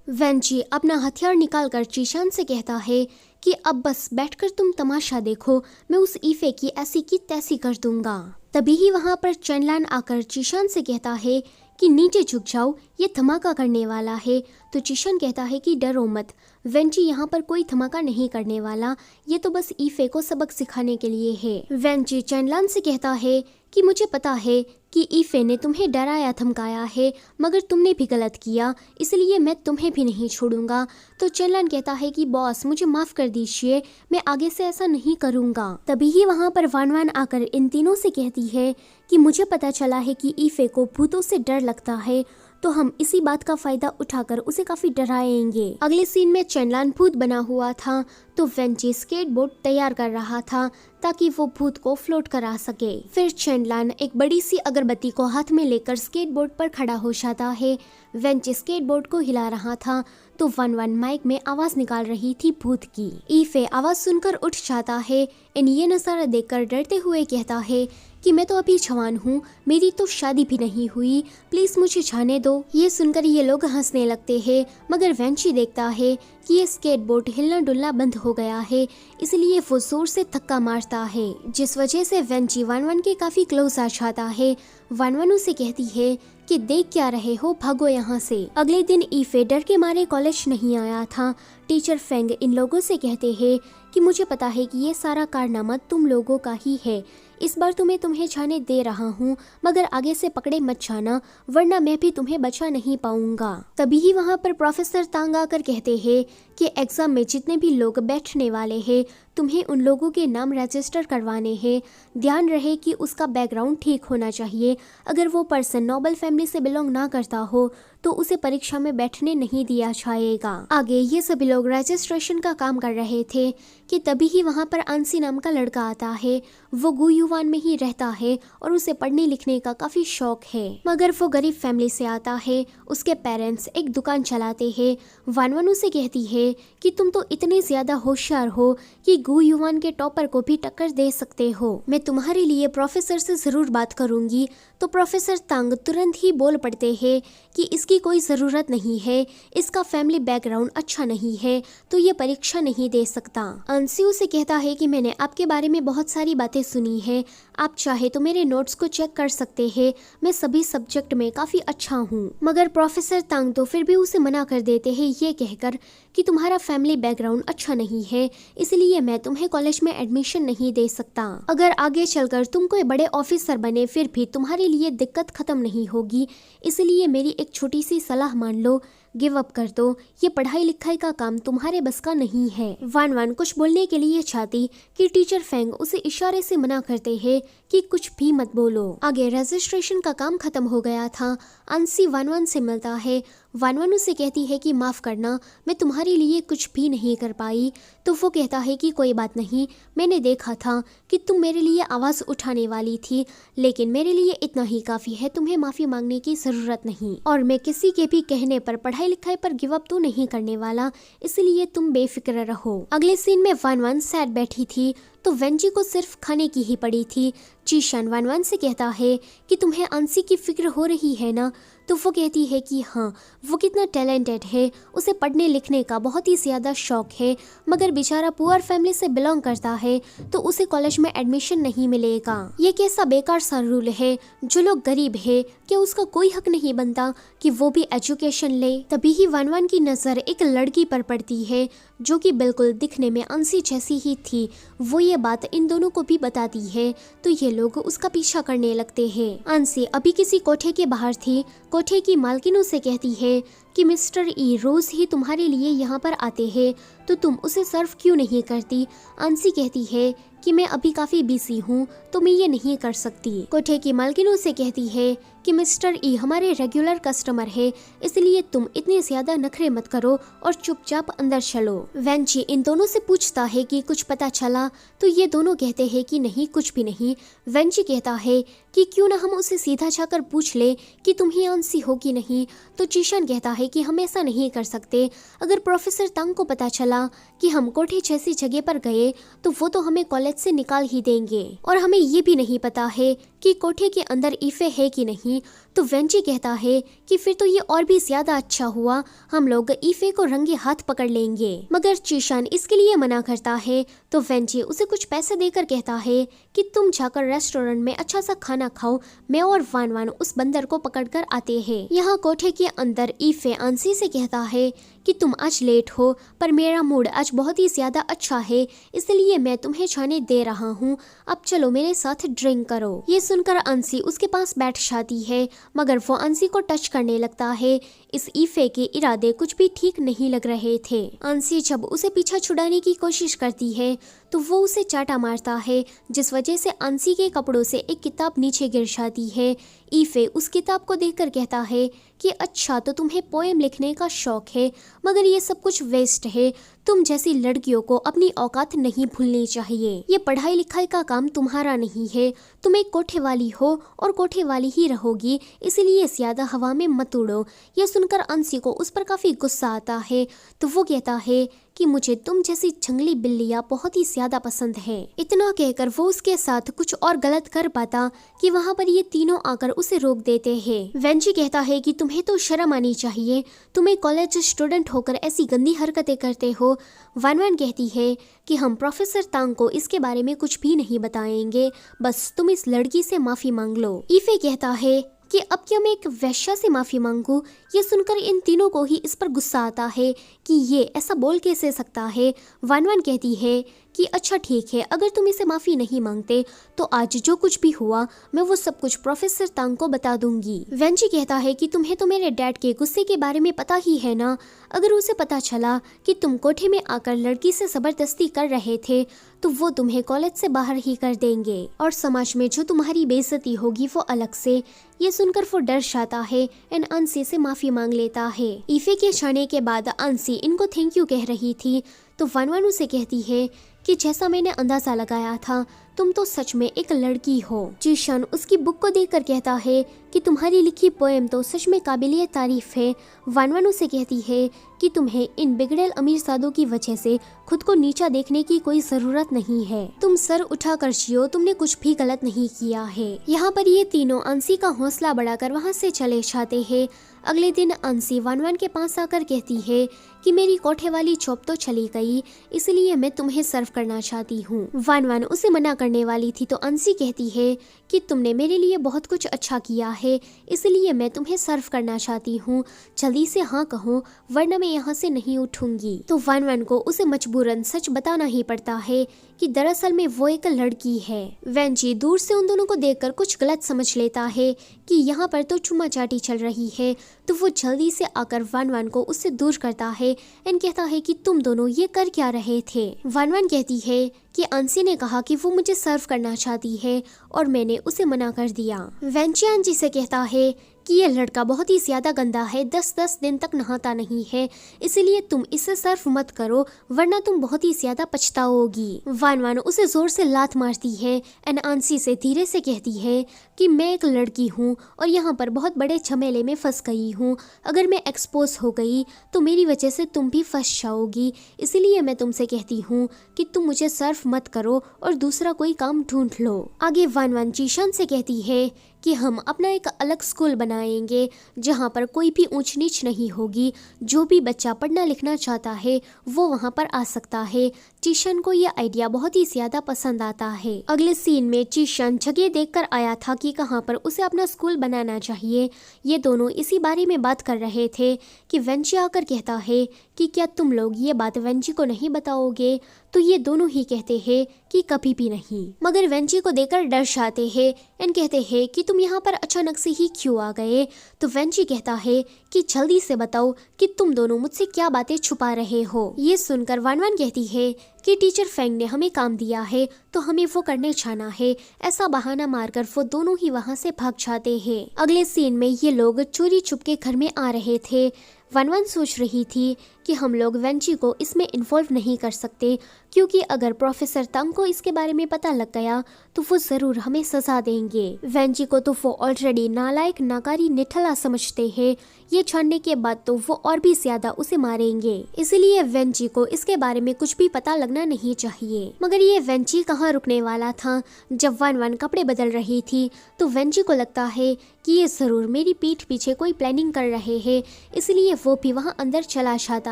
वेंची अपना हथियार निकालकर चीशान से कहता है कि अब बस बैठकर तुम तमाशा देखो, मैं उस ईफे की ऐसी की तैसी कर दूंगा। तभी ही वहाँ पर चेनलान आकर चीशान से कहता है कि नीचे झुक जाओ, ये धमाका करने वाला है। तो चीशान कहता है कि डरो मत, वेंची यहाँ पर कोई धमाका नहीं करने वाला, ये तो बस ईफे को सबक सिखाने के लिए है। वेंची चेनलान से कहता है कि मुझे पता है कि ईफे ने तुम्हें डराया धमकाया है, मगर तुमने भी गलत किया, इसलिए मैं तुम्हें भी नहीं छोड़ूंगा। तो चेनलान कहता है कि बॉस मुझे माफ कर दीजिए, मैं आगे से ऐसा नहीं करूंगा। तभी ही वहाँ पर वान वान आकर इन तीनों से कहती है कि मुझे पता चला है कि ईफे को भूतों से डर लगता है, तो हम इसी बात का फायदा उठाकर उसे काफी डराएंगे। अगले सीन में चेनलान भूत बना हुआ था, तो वेंची स्केटबोर्ड तैयार कर रहा था ताकि वो भूत को फ्लोट करा सके। फिर चेनलान एक बड़ी सी अगरबत्ती को हाथ में लेकर स्केटबोर्ड पर खड़ा हो जाता है। वेंची स्केटबोर्ड को हिला रहा था, तो वन वन माइक में आवाज निकाल रही थी भूत की। ईफे आवाज सुनकर उठ जाता है। इन ये नजारा देखकर डरते हुए कहता है कि मैं तो अभी जवान हूँ, मेरी तो शादी भी नहीं हुई, प्लीज मुझे जाने दो। ये सुनकर ये लोग हंसने लगते हैं, मगर वेंची देखता है कि ये स्केटबोर्ड हिलना डुलना बंद हो गया है, इसलिए वो जोर से धक्का मारता है, जिस वजह से वेंची वन वन के काफी क्लोज आ जाता है। वन वन उसे कहती है कि देख क्या रहे हो, भागो यहाँ से। अगले दिन ईफे डर के मारे कॉलेज नहीं आया था। टीचर फेंग इन लोगों से कहते हैं कि मुझे पता है कि ये सारा कारनामा तुम लोगों का ही है, इस बार तो मैं तुम्हें जाने दे रहा हूँ, मगर आगे से पकड़े मत जाना, वरना मैं भी तुम्हें बचा नहीं पाऊंगा। तभी ही वहाँ पर प्रोफेसर तांग आकर कहते हैं कि एग्जाम में जितने भी लोग बैठने वाले हैं, तुम्हें उन लोगों के नाम रजिस्टर करवाने हैं। ध्यान रहे कि उसका बैकग्राउंड ठीक होना चाहिए। अगर वो पर्सन नोबल फैमिली से बिलोंग ना करता हो तो उसे परीक्षा में बैठने नहीं दिया जाएगा। आगे ये सभी लोग रजिस्ट्रेशन का काम कर रहे थे कि तभी ही वहाँ पर आंसी नाम का लड़का आता है। वो गुयुवान में ही रहता है और उसे पढ़ने लिखने का काफी शौक है, मगर वो गरीब फैमिली से आता है। उसके पेरेंट्स एक दुकान चलाते हैं। वन वन उसे कहती है कि तुम तो इतने ज्यादा होशियार हो कि गुयुवान के टॉपर को भी टक्कर दे सकते हो, मैं तुम्हारे लिए प्रोफेसर से जरूर बात करूंगी। तो प्रोफेसर तांग तुरंत ही बोल पड़ते हैं कि इसकी कोई ज़रूरत नहीं है, इसका फैमिली बैकग्राउंड अच्छा नहीं है, तो ये परीक्षा नहीं दे सकता। अंशी उसे कहता है कि मैंने आपके बारे में बहुत सारी बातें सुनी है, आप चाहे तो मेरे नोट्स को चेक कर सकते हैं, मैं सभी सब्जेक्ट में काफ़ी अच्छा हूँ। मगर प्रोफेसर तांग तो फिर भी उसे मना कर देते हैं ये कहकर कि तुम्हारा फैमिली बैकग्राउंड अच्छा नहीं है, इसलिए मैं तुम्हें कॉलेज में एडमिशन नहीं दे सकता। अगर आगे चलकर तुम कोई बड़े ऑफिसर बने फिर भी तुम्हारे लिए दिक्कत खत्म नहीं होगी, इसलिए मेरी एक छोटी सी सलाह मान लो, गिव अप कर दो, ये पढ़ाई लिखाई का काम तुम्हारे बस का नहीं है। वान वान कुछ बोलने के लिए चाहती कि टीचर फेंग उसे इशारे से मना करते हैं कि कुछ भी मत बोलो। आगे रजिस्ट्रेशन का काम खत्म हो गया था। अंशी वान वान से मिलता है। वान वान उसे कहती है कि माफ करना, मैं तुम्हारे लिए कुछ भी नहीं कर पाई। तो वो कहता है कि कोई बात नहीं, मैंने देखा था कि तुम मेरे लिए आवाज उठाने वाली थी, लेकिन मेरे लिए इतना ही काफी है, तुम्हें माफी मांगने की जरूरत नहीं, और मैं किसी के भी कहने पर पढ़ाई लिखाई पर गिव अप तो नहीं करने वाला, इसलिए तुम बेफिक्र रहो। अगले सीन में वान वान सैड बैठी थी, तो वेंची को सिर्फ खाने की ही पड़ी थी। चीशान वान वान से कहता है कि तुम्हें अंशी की फिक्र हो रही है ना, तो वो कहती है कि हाँ, वो कितना टैलेंटेड है, उसे पढ़ने लिखने का बहुत ही ज़्यादा शौक है, मगर बेचारा पुअर फैमिली से बिलोंग करता है तो उसे कॉलेज में एडमिशन नहीं मिलेगा। ये कैसा बेकार सा रूल है, जो लोग गरीब है क्या उसका कोई हक नहीं बनता कि वो भी एजुकेशन ले। तभी ही वान वान की नज़र एक लड़की पर पड़ती है जो कि बिल्कुल दिखने में अंशी जैसी ही थी। वो ये बात इन दोनों को भी बताती है, तो ये लोग उसका पीछा करने लगते हैं। अंशी अभी किसी कोठे के बाहर थी। कोठे की मालकिन उसे कहती है कि मिस्टर ई रोज ही तुम्हारे लिए यहाँ पर आते हैं, तो तुम उसे सर्व क्यों नहीं करती। अंशी कहती है कि मैं अभी काफी बिजी हूँ, तो मैं ये नहीं कर सकती। कोठे की मालकिन उसे कहती है कि मिस्टर ई हमारे रेगुलर कस्टमर है, इसलिए तुम इतने ज्यादा नखरे मत करो और चुपचाप अंदर चलो। वेंची इन दोनों से पूछता है कि कुछ पता चला, तो ये दोनों कहते हैं कि नहीं, कुछ भी नहीं। वेंची कहता है कि क्यों ना हम उसे सीधा जाकर पूछ ले कि तुम ही अंशी हो कि नहीं। तो चीशान कहता है है कि हम ऐसा नहीं कर सकते। अगर प्रोफेसर तंग को पता चला कि हम कोठे जैसी जगह पर गए तो वो तो हमें कॉलेज से निकाल ही देंगे, और हमें ये भी नहीं पता है कि कोठे के अंदर ईफे है कि नहीं। तो वेंजी कहता है कि फिर तो ये और भी ज्यादा अच्छा हुआ, हम लोग ईफे को रंगे हाथ पकड़ लेंगे। मगर चीशान इसके लिए मना करता है तो वेंजी उसे कुछ पैसे देकर कहता है कि तुम जाकर रेस्टोरेंट में अच्छा सा खाना खाओ, मैं और वान वान उस बंदर को पकड़ कर आते हैं। यहाँ कोठे के अंदर ईफे अंसी से कहता है कि तुम आज लेट हो पर मेरा मूड आज बहुत ही ज्यादा अच्छा है, इसलिए मैं तुम्हें जाने दे रहा हूँ, अब चलो मेरे साथ ड्रिंक करो। ये सुनकर अंसी उसके पास बैठ जाती है, मगर वो अंसी को टच करने लगता है। इस ईफे के इरादे कुछ भी ठीक नहीं लग रहे थे। अंसी जब उसे पीछा छुड़ाने की कोशिश करती है तो वो उसे चाटा मारता है, जिस वजह से अंसी के कपड़ों से एक किताब नीचे गिर जाती है। ईफे उस किताब को देखकर कहता है कि अच्छा तो तुम्हें पोएम लिखने का शौक है, मगर ये सब कुछ वेस्ट है, तुम जैसी लड़कियों को अपनी औकात नहीं भूलनी चाहिए। ये पढ़ाई लिखाई का काम तुम्हारा नहीं है, तुम एक कोठे वाली हो और कोठे वाली ही रहोगी, इसलिए ज्यादा हवा में मत उड़ो। ये सुनकर अंसी को उस पर काफी गुस्सा आता है, तो वो कहता है कि मुझे तुम जैसी जंगली बिल्लियां बहुत ही ज्यादा पसंद है। इतना कहकर वो उसके साथ कुछ और गलत कर पाता कि वहाँ पर ये तीनों आकर उसे रोक देते हैं। वेंजी कहता है कि तुम्हें तो शर्म आनी चाहिए, तुम्हें कॉलेज स्टूडेंट होकर ऐसी गंदी हरकतें करते हो। वान वान कहती है कि हम प्रोफेसर तांग को इसके बारे में कुछ भी नहीं बताएंगे, बस तुम इस लड़की से माफी मांग लो। ईफे कहता है कि अब क्या मैं एक वैश्या से माफी मांगू। ये सुनकर इन तीनों को ही इस पर गुस्सा आता है कि ये ऐसा बोल कैसे सकता है। वान वान कहती है कि अच्छा ठीक है, अगर तुम इसे माफी नहीं मांगते तो आज जो कुछ भी हुआ मैं वो सब कुछ प्रोफेसर तांग को बता दूंगी। वेंजी कहता है कि तुम्हें तो मेरे डैड के गुस्से के बारे में पता ही है ना, अगर उसे पता चला कि तुम कोठे में आकर लड़की से जबरदस्ती कर रहे थे तो वो तुम्हें कॉलेज से बाहर ही कर देंगे, और समाज में जो तुम्हारी बेइज्जती होगी वो अलग से। ये सुनकर वो डर जाता है एंड अंसी से माफी मांग लेता है। ईफे के जाने के बाद अंसी इनको थैंक यू कह रही थी तो वान वान उसे कहती है कि जैसा मैंने अंदाजा लगाया था तुम तो सच में एक लड़की हो। जीशन उसकी बुक को देखकर कहता है कि तुम्हारी लिखी पोएम तो सच में काबिलियत तारीफ है। वान वान उसे कहती है कि तुम्हें इन बिगड़ेल अमीरजादों की वजह से खुद को नीचा देखने की कोई जरूरत नहीं है, तुम सर उठा कर जियो, तुमने कुछ भी गलत नहीं किया है। यहाँ पर ये तीनों अंसी का हौसला बढ़ाकर वहाँ से चले जाते हैं। अगले दिन अंसी वान वान के पास आकर कहती है कि मेरी कोठे वाली जॉब तो चली गई, इसलिए मैं तुम्हें सर्व करना चाहती हूँ। वान वान उसे मना करने वाली थी तो अंसी कहती है कि तुमने मेरे लिए बहुत कुछ अच्छा किया है, इसलिए मैं तुम्हें सर्व करना चाहती हूँ, जल्दी से हाँ कहो वरना मैं यहाँ से नहीं उठूंगी। तो वान वान को उसे मजबूरन सच बताना ही पड़ता है कि दरअसल में वो एक लड़की है। वेंजी दूर से उन दोनों को देखकर कुछ गलत समझ लेता है कि यहाँ पर तो चुम्मा चाटी चल रही है, तो वो जल्दी से आकर वान वान को उससे दूर करता है एंड कहता है कि तुम दोनों ये कर क्या रहे थे। वान वान कहती है कि अंसी ने कहा कि वो मुझे सर्व करना चाहती है और मैंने उसे मना कर दिया। वेंजी अंजी से कहता है कि ये लड़का बहुत ही ज्यादा गंदा है, 10-10 दिन तक नहाता नहीं है, इसलिए तुम इसे सर्व मत करो वरना तुम बहुत ही ज्यादा पछताओगी। वान वान उसे जोर से लात मारती है एंड अंसी से धीरे से कहती है कि मैं एक लड़की हूँ और यहाँ पर बहुत बड़े झमेले में फंस गई हूँ, अगर मैं एक्सपोज हो गई तो मेरी वजह से तुम भी फंस जाओगी, इसलिए मैं तुमसे कहती हूँ कि तुम मुझे सर्व मत करो और दूसरा कोई काम ढूंढ लो। आगे वान वान जीशन से कहती है कि हम अपना एक अलग स्कूल बनाएंगे जहाँ पर कोई भी ऊंच नीच नहीं होगी, जो भी बच्चा पढ़ना लिखना चाहता है वो वहाँ पर आ सकता है। चीशन को ये आइडिया बहुत ही ज्यादा पसंद आता है। अगले सीन में चीशन जगह देखकर आया था कि कहाँ पर उसे अपना स्कूल बनाना चाहिए। ये दोनों इसी बारे में बात कर रहे थे कि वेंजी आकर कहता है कि क्या तुम लोग ये बात वेंजी को नहीं बताओगे, तो ये दोनों ही कहते हैं कि कभी भी नहीं, मगर वेंजी को देखकर डर जाते हैं एंड कहते हैं कि तुम यहाँ पर अचानक से ही क्यों आ गए। तो वेंजी कहता है कि जल्दी से बताओ कि तुम दोनों मुझसे क्या बातें छुपा रहे हो। ये सुनकर वान वान कहती है कि टीचर फेंग ने हमें काम दिया है तो हमें वो करने जाना है। ऐसा बहाना मारकर वो दोनों ही वहाँ से भाग जाते हैं। अगले सीन में ये लोग चोरी छुप के घर में आ रहे थे। वान वान सोच रही थी कि हम लोग वेंजी को इसमें इन्वॉल्व नहीं कर सकते क्योंकि अगर प्रोफेसर तंग को इसके बारे में पता लग गया तो वो जरूर हमें सजा देंगे। वेंजी को तो वो ऑलरेडी नालायक, नाकारी, निठला समझते हैं। ये जानने के बाद तो वो और भी ज्यादा उसे मारेंगे। इसलिए वेंजी को इसके बारे में कुछ भी पता लगना नहीं चाहिए। मगर ये वेंजी कहाँ रुकने वाला था। जब वन वन कपड़े बदल रही थी तो वेंजी को लगता है कि ये जरूर मेरी पीठ पीछे कोई प्लानिंग कर रहे हैं, इसलिए वो भी वहाँ अंदर चला जाता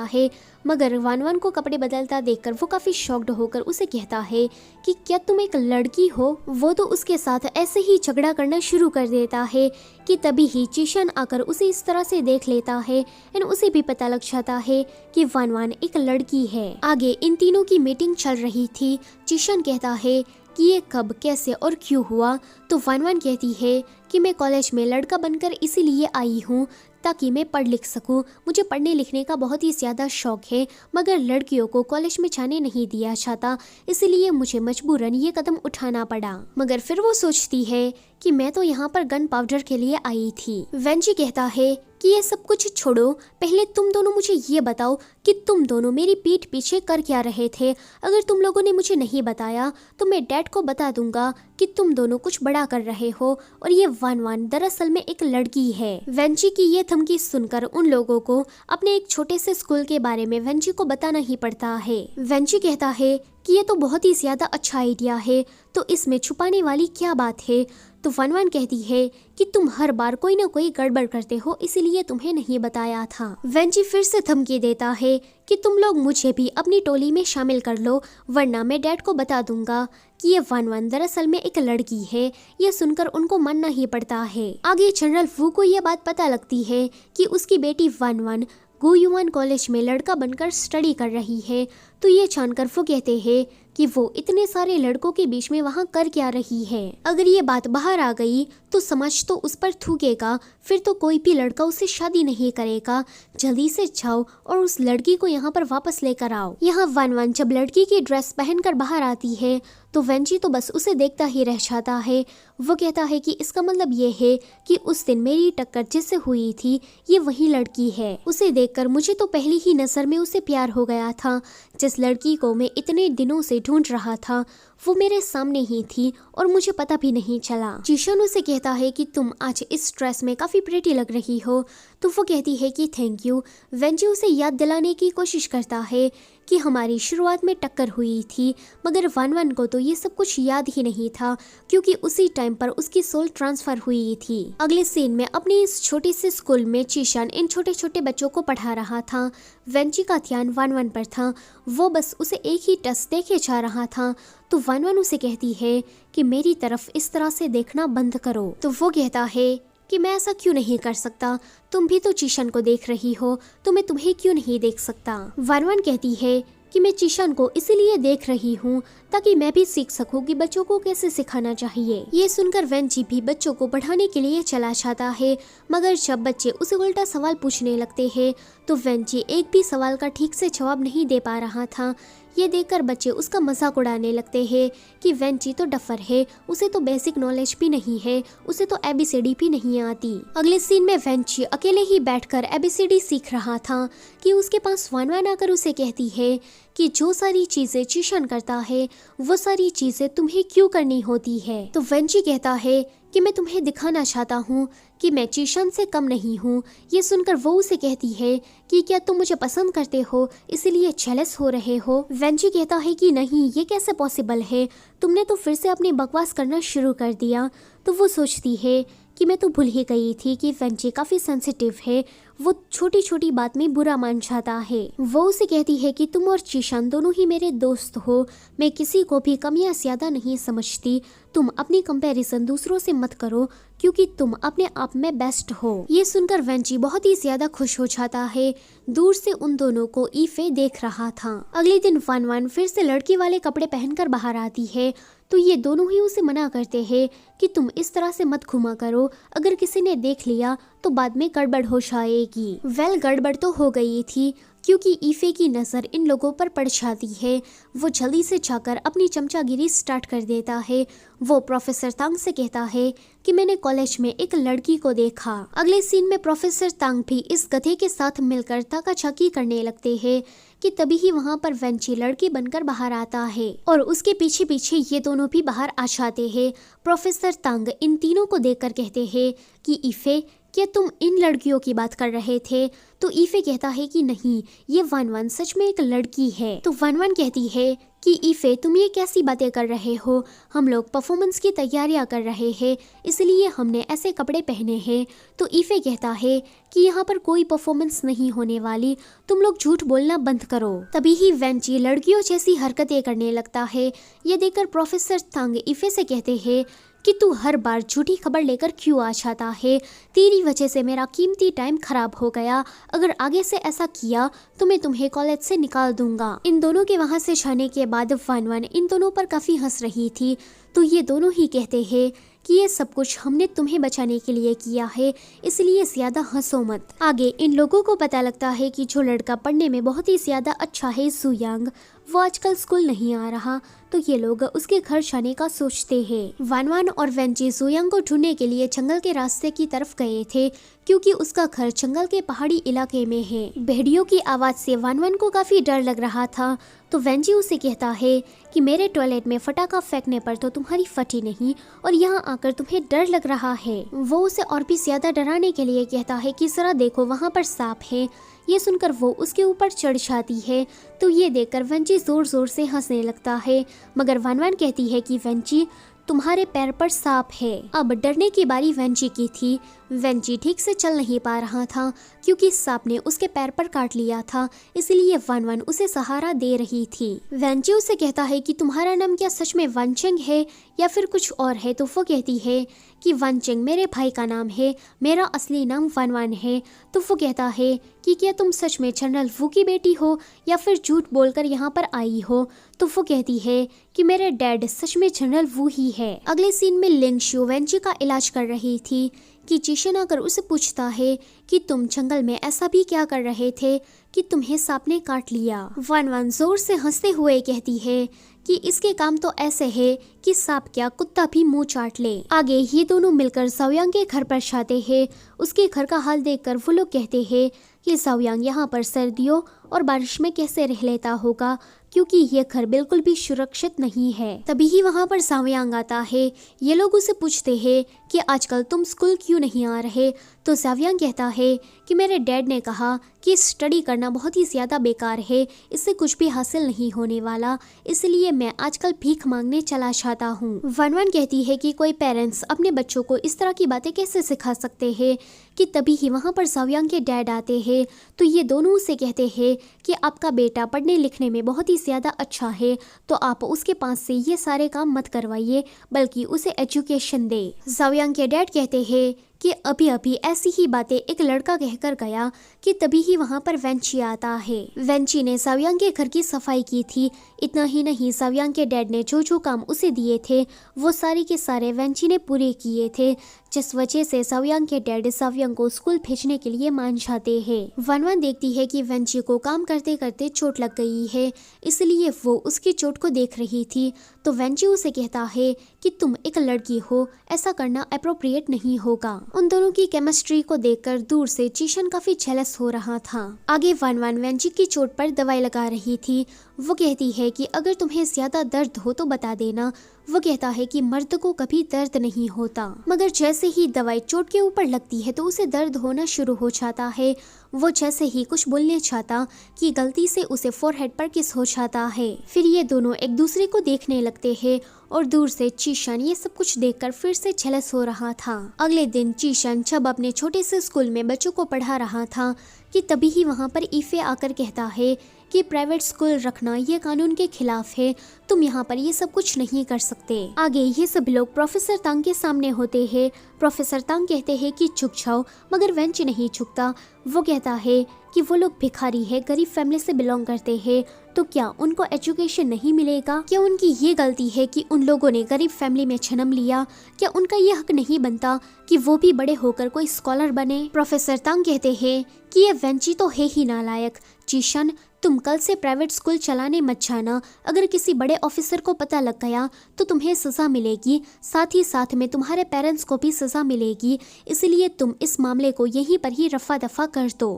है। मगर वन वन को कपड़े बदलता देखकर वो काफी शॉक्ड होकर उसे कहता है कि क्या तुम एक लड़की हो। वो तो उसके साथ ऐसे ही झगड़ा करना शुरू कर देता है कि तभी ही चीशन आकर उसे इस तरह से देख लेता है एंड उसे भी पता लग जाता है कि वन वन एक लड़की है। आगे इन तीनों की मीटिंग चल रही थी। चीशन कहता है कि ये कब, कैसे और क्यों हुआ। तो वन वन कहती है कि मैं कॉलेज में लड़का बनकर इसीलिए आई हूँ ताकि मैं पढ़ लिख सकूं। मुझे पढ़ने लिखने का बहुत ही ज़्यादा शौक है, मगर लड़कियों को कॉलेज में जाने नहीं दिया जाता, इसलिए मुझे मजबूरन ये कदम उठाना पड़ा। मगर फिर वो सोचती है कि मैं तो यहाँ पर गन पाउडर के लिए आई थी। वेंजी कहता है कि ये सब कुछ छोड़ो, पहले तुम दोनों मुझे ये बताओ कि तुम दोनों मेरी पीठ पीछे कर क्या रहे थे। अगर तुम लोगों ने मुझे नहीं बताया तो मैं डैड को बता दूंगा कि तुम दोनों कुछ बड़ा कर रहे हो और ये वन वन दरअसल में एक लड़की है। वेंजी की ये धमकी सुनकर उन लोगों को अपने एक छोटे से स्कूल के बारे में वेंजी को बताना ही पड़ता है। वेंजी कहता है कि ये तो बहुत ही ज्यादा अच्छा आइडिया है, तो इसमें छुपाने वाली क्या बात है। तो वन वन कहती है कि तुम हर बार कोई ना कोई गड़बड़ करते हो, इसीलिए तुम्हें नहीं बताया था। वेंजी फिर से धमकी देता है कि तुम लोग मुझे भी अपनी टोली में शामिल कर लो, वरना मैं डैड को बता दूंगा कि ये वन वन दरअसल में एक लड़की है। ये सुनकर उनको मानना ही पड़ता है। आगे जनरल वू को ये बात पता लगती है कि उसकी बेटी वन वन गुयुआन कॉलेज में लड़का बनकर स्टडी कर रही है। तो ये जानकर वो कहते हैं कि वो इतने सारे लड़कों के बीच में वहाँ कर क्या रही है। अगर ये बात बाहर आ गई तो समाज तो उस पर थूकेगा, फिर तो कोई भी लड़का उससे शादी नहीं करेगा। जल्दी से जाओ और उस लड़की को यहाँ पर वापस लेकर आओ। यहाँ वन वन जब लड़की की ड्रेस पहनकर बाहर आती है तो वेंजी तो बस उसे देखता ही रह जाता है। वो कहता है कि इसका मतलब ये है कि उस दिन मेरी टक्कर जिससे हुई थी ये वही लड़की है। उसे देखकर मुझे तो पहली ही नजर में उसे प्यार हो गया था। जिस लड़की को मैं इतने दिनों से ढूंढ रहा था वो मेरे सामने ही थी और मुझे पता भी नहीं चला। जीशन उसे कहता है कि तुम आज इस ड्रेस में काफी प्रेटी लग रही हो। तो वो कहती है कि थैंक यू। वेंजी उसे याद दिलाने की कोशिश करता है कि हमारी शुरुआत में टक्कर हुई थी, मगर वन वन को तो ये सब कुछ याद ही नहीं था क्योंकि उसी टाइम पर उसकी सोल ट्रांसफर हुई थी। अगले सीन में अपने इस छोटे से स्कूल में चीशन इन छोटे छोटे बच्चों को पढ़ा रहा था। वेंजी का ध्यान वन वन पर था। वो बस उसे एक ही टस देखे जा रहा था। तो वन वन उसे कहती है कि मेरी तरफ इस तरह से देखना बंद करो। तो वो कहता है कि मैं ऐसा क्यों नहीं कर सकता, तुम भी तो चीशन को देख रही हो, तो मैं तुम्हें क्यों नहीं देख सकता। वन वन कहती है कि मैं चीशन को इसीलिए देख रही हूँ ताकि मैं भी सीख सकूं कि बच्चों को कैसे सिखाना चाहिए। ये सुनकर वेंजी भी बच्चों को पढ़ाने के लिए चला जाता है, मगर जब बच्चे उसे उल्टा सवाल पूछने लगते हैं तो वेंजी एक भी सवाल का ठीक से जवाब नहीं दे पा रहा था। ये देखकर बच्चे उसका मजाक उड़ाने लगते हैं कि वेंजी तो डफर है, उसे तो बेसिक नॉलेज भी नहीं है, उसे तो एबीसीडी भी नहीं आती। अगले सीन में वेंजी अकेले ही बैठकर एबीसीडी सीख रहा था कि उसके पास वन वन आकर उसे कहती है कि जो सारी चीजें चीशन करता है वो सारी चीजें तुम्हें क्यों करनी होती है। तो वेंजी कहता है कि मैं तुम्हें दिखाना चाहता हूँ कि मैं चीशन से कम नहीं हूँ। ये सुनकर वो उसे कहती है कि क्या तुम मुझे पसंद करते हो इसलिए जेलस हो रहे हो। वेंजी कहता है कि नहीं, ये कैसे पॉसिबल है, तुमने तो फिर से अपनी बकवास करना शुरू कर दिया। तो वो सोचती है कि मैं तो भूल ही गई थी कि वेंजी काफ़ी सेंसिटिव है, वो छोटी छोटी बात में बुरा मान जाता है। वो उसे कहती है कि तुम और चीशन दोनों ही मेरे दोस्त हो, मैं किसी को भी कम या ज्यादा नहीं समझती। तुम अपनी कंपैरिजन दूसरों से मत करो क्योंकि तुम अपने आप में बेस्ट हो। ये सुनकर वेंजी बहुत ही ज्यादा खुश हो जाता है। दूर से उन दोनों को ईफे देख रहा था। अगले दिन वन वन फिर से लड़की वाले कपड़े पहनकर बाहर आती है तो ये दोनों ही उसे मना करते हैं कि तुम इस तरह से मत घुमा करो, अगर किसी ने देख लिया तो बाद में गड़बड़ हो जाएगी। गड़बड़ तो हो गई थी, क्योंकि ईफे की नज़र इन लोगों पर पड़ जाती है। वो जल्दी से जाकर अपनी चमचागिरी स्टार्ट कर देता है। वो प्रोफेसर तांग से कहता है कि मैंने कॉलेज में एक लड़की को देखा। अगले सीन में प्रोफेसर तांग भी इस गधे के साथ मिलकर ताकाझाकी करने लगते हैं कि तभी ही वहाँ पर वेंची लड़की बनकर बाहर आता है और उसके पीछे पीछे ये दोनों भी बाहर आ जाते हैं। प्रोफेसर तांग इन तीनों को देखकर कहते हैं कि ईफे, क्या तुम इन लड़कियों की बात कर रहे थे? तो ईफे कहता है कि नहीं, ये वन सच में एक लड़की है। तो वन कहती है कि ईफे, तुम ये कैसी बातें कर रहे हो? हम लोग परफॉर्मेंस की तैयारियां कर रहे हैं, इसलिए हमने ऐसे कपड़े पहने हैं। तो ईफे कहता है कि यहाँ पर कोई परफॉर्मेंस नहीं होने वाली, तुम लोग झूठ बोलना बंद करो। तभी ही वेंची लड़कियों जैसी हरकतें करने लगता है। ये देखकर प्रोफेसर तांग ईफे से कहते हैं कि तू हर बार झूठी खबर लेकर क्यों आ जाता है? तेरी वजह से मेरा कीमती टाइम खराब हो गया। अगर आगे से ऐसा किया तो मैं तुम्हें कॉलेज से निकाल दूंगा। इन दोनों के वहां से जाने के बाद वन इन दोनों पर काफी हंस रही थी। तो ये दोनों ही कहते हैं कि ये सब कुछ हमने तुम्हें बचाने के लिए किया है, इसलिए ज्यादा हंसो मत। आगे इन लोगों को पता लगता है कि जो लड़का पढ़ने में बहुत ही ज्यादा अच्छा है, जुयांग, वो आजकल स्कूल नहीं आ रहा। तो ये लोग उसके घर जाने का सोचते हैं। वन और वेंची जुयांग को ढूंढने के लिए जंगल के रास्ते की तरफ गए थे, क्योंकि उसका घर जंगल के पहाड़ी इलाके में है। भेड़ियों की आवाज से वन को काफी डर लग रहा था। तो वेंची उसे कहता है कि मेरे टॉयलेट में फटाका फेंकने पर तो तुम्हारी फटी नहीं, और यहाँ आकर तुम्हें डर लग रहा है। वो उसे और भी ज्यादा डराने के लिए कहता है कि जरा देखो, वहाँ पर सांप है। ये सुनकर वो उसके ऊपर चढ़ जाती है। तो ये देखकर वेंची जोर जोर से हंसने लगता है, मगर वन कहती है कि वेंची, तुम्हारे पैर पर सांप है। अब डरने की बारी वेंची की थी। वेंची ठीक से चल नहीं पा रहा था, क्योंकि सांप ने उसके पैर पर काट लिया था, इसलिए वन उसे सहारा दे रही थी। वेंची उसे कहता है कि तुम्हारा नाम क्या सच में वनचेंग है या फिर कुछ और है? तो वो कहती है कि वनचेंग मेरे भाई का नाम है, मेरा असली नाम वन है। तो वो कहता है कि क्या तुम सच में जनरल वू की बेटी हो या फिर झूठ बोलकर यहाँ पर आई हो? तो वो कहती है कि मेरे डैड सच में जनरल वू ही है। अगले सीन में लिंग शू वेंची का इलाज कर रही थी कि चीशन आकर उसे पूछता है कि तुम जंगल में ऐसा भी क्या कर रहे थे कि तुम्हें सांप ने काट लिया? वन जोर से हंसते हुए कहती है कि इसके काम तो ऐसे है कि सांप क्या, कुत्ता भी मुंह चाट ले। आगे ये दोनों मिलकर जाओयांग के घर पर जाते हैं। उसके घर का हाल देखकर वो लोग कहते हैं कि जाओयांग यहाँ पर सर्दियों और बारिश में कैसे रह लेता होगा, क्योंकि ये घर बिल्कुल भी सुरक्षित नहीं है। तभी ही वहाँ पर जाओयांग आता है। ये लोग उसे पूछते हैं कि आजकल तुम स्कूल क्यों नहीं आ रहे? तो जाओयांग कहता है कि मेरे डैड ने कहा कि स्टडी करना बहुत ही ज्यादा बेकार है, इससे कुछ भी हासिल नहीं होने वाला, इसलिए मैं आजकल भीख मांगने चला जाता हूँ। वन कहती है कि कोई पेरेंट्स अपने बच्चों को इस तरह की बातें कैसे सिखा सकते हैं। कि तभी ही वहाँ पर जाओयांग के डैड आते हैं। तो ये दोनों उसे कहते हैं कि आपका बेटा पढ़ने लिखने में बहुत ही ज्यादा अच्छा है, तो आप उसके पास से ये सारे काम मत करवाइए, बल्कि उसे एजुकेशन दे। जाओयांग के डैड कहते हैं कि अभी अभी ऐसी ही बातें एक लड़का कहकर गया। कि तभी ही वहाँ पर वेंची आता है। वेंची ने जाओयांग के घर की सफाई की थी। इतना ही नहीं, जाओयांग के डैड ने जो जो काम उसे दिए थे वो सारे के सारे वेंची ने पूरे किए थे, जिस वजह से जाओयांग के डैड जाओयांग को स्कूल भेजने के लिए मान जाते हैं। वन देखती है कि वेंची को काम करते करते चोट लग गई है, इसलिए वो उसकी चोट को देख रही थी। तो वेंची उसे कहता है कि तुम एक लड़की हो, ऐसा करना अप्रोप्रिएट नहीं होगा। उन दोनों की केमिस्ट्री को देखकर दूर से चीशन काफी जेलस हो रहा था। आगे वन वेंची की चोट पर दवाई लगा रही थी। वो कहती है कि अगर तुम्हें ज्यादा दर्द हो तो बता देना। वो कहता है कि मर्द को कभी दर्द नहीं होता, मगर जैसे ही दवाई चोट के ऊपर लगती है तो उसे दर्द होना शुरू हो जाता है। वो जैसे ही कुछ बोलने चाहता कि गलती से उसे फोरहेड पर किस हो जाता है। फिर ये दोनों एक दूसरे को देखने लगते हैं और दूर से चीशन ये सब कुछ देखकर फिर से जेलस हो रहा था। अगले दिन चीशन जब अपने छोटे से स्कूल में बच्चों को पढ़ा रहा था कि तभी ही वहाँ पर ईफे आकर कहता है कि प्राइवेट स्कूल रखना ये कानून के खिलाफ है, तुम यहाँ पर ये सब कुछ नहीं कर सकते। आगे ये सब लोग प्रोफेसर तांग के सामने होते हैं। प्रोफेसर तांग कहते हैं कि झुक जाओ, मगर वेंची नहीं झुकता। वो कहता है कि वो लोग भिखारी है, गरीब फैमिली से बिलोंग करते हैं, तो क्या उनको एजुकेशन नहीं मिलेगा? क्या उनकी ये गलती है कि उन लोगों ने गरीब फैमिली में जन्म लिया? क्या उनका ये हक नहीं बनता कि वो भी बड़े होकर कोई स्कॉलर बने? प्रोफेसर तंग कहते हैं कि ये वेंची तो है ही नालायक। जीशन, तुम कल से प्राइवेट स्कूल चलाने मत जाना। अगर किसी बड़े ऑफिसर को पता लग गया तो तुम्हें सजा मिलेगी, साथ ही साथ में तुम्हारे पेरेंट्स को भी सजा मिलेगी। इसलिए तुम इस मामले को यहीं पर ही रफा दफा कर दो।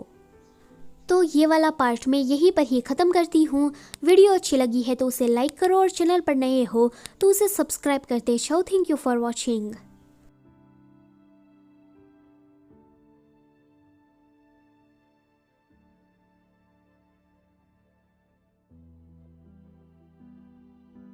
तो ये वाला पार्ट मैं यहीं पर ही ख़त्म करती हूँ। वीडियो अच्छी लगी है तो उसे लाइक करो और चैनल पर नए हो तो उसे सब्सक्राइब करते जाओ। Thank you for watching.